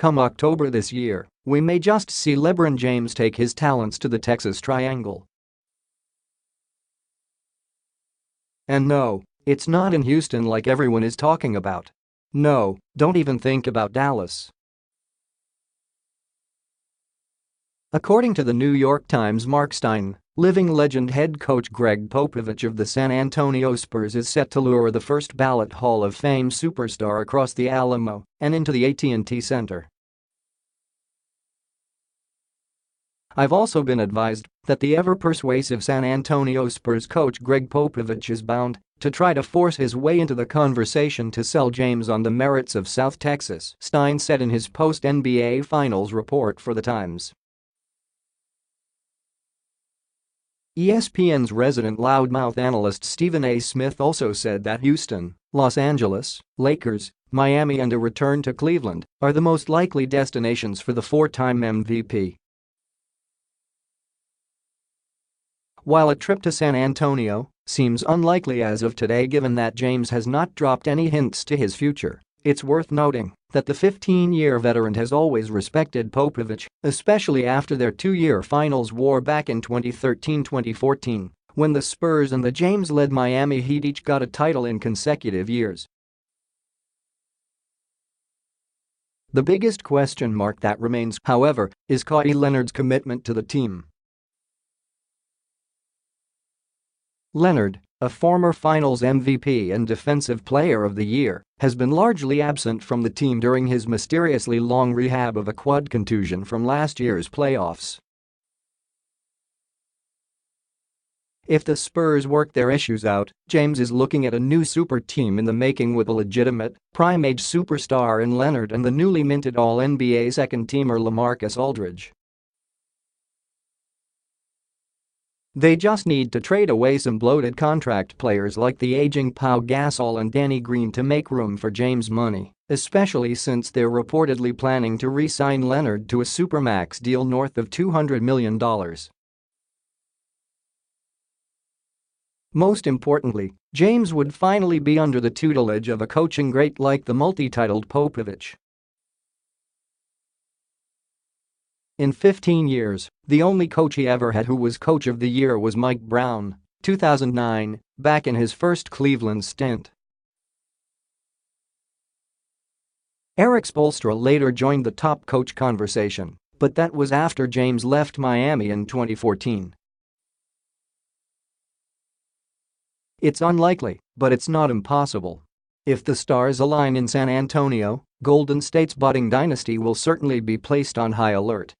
Come October this year, we may just see LeBron James take his talents to the Texas Triangle. And no, it's not in Houston like everyone is talking about. No, don't even think about Dallas. According to the New York Times Marc Stein, living legend head coach Gregg Popovich of the San Antonio Spurs is set to lure the first-ballot Hall of Fame superstar across the Alamo and into the AT&T Center. I've also been advised that the ever-persuasive San Antonio Spurs coach Gregg Popovich is bound to try to force his way into the conversation to sell James on the merits of South Texas, Stein said in his post-NBA Finals report for the Times. ESPN's resident loudmouth analyst Stephen A. Smith also said that Houston, Los Angeles, Lakers, Miami and a return to Cleveland are the most likely destinations for the four-time MVP. While a trip to San Antonio seems unlikely as of today given that James has not dropped any hints to his future, it's worth noting that the 15-year veteran has always respected Popovich, especially after their two-year finals war back in 2013-2014, when the Spurs and the James-led Miami Heat each got a title in consecutive years. The biggest question mark that remains, however, is Kawhi Leonard's commitment to the team. Leonard, a former Finals MVP and Defensive Player of the Year, has been largely absent from the team during his mysteriously long rehab of a quad contusion from last year's playoffs. If the Spurs work their issues out, James is looking at a new super team in the making with a legitimate, prime-age superstar in Leonard and the newly minted All-NBA second-teamer LaMarcus Aldridge. They just need to trade away some bloated contract players like the aging Pau Gasol and Danny Green to make room for James' money, especially since they're reportedly planning to re-sign Leonard to a supermax deal north of $200 million. Most importantly, James would finally be under the tutelage of a coaching great like the multi-titled Popovich. In 15 years, the only coach he ever had who was Coach of the Year was Mike Brown, 2009, back in his first Cleveland stint. Eric Spoelstra later joined the top coach conversation, but that was after James left Miami in 2014. It's unlikely, but it's not impossible. If the stars align in San Antonio, Golden State's budding dynasty will certainly be placed on high alert.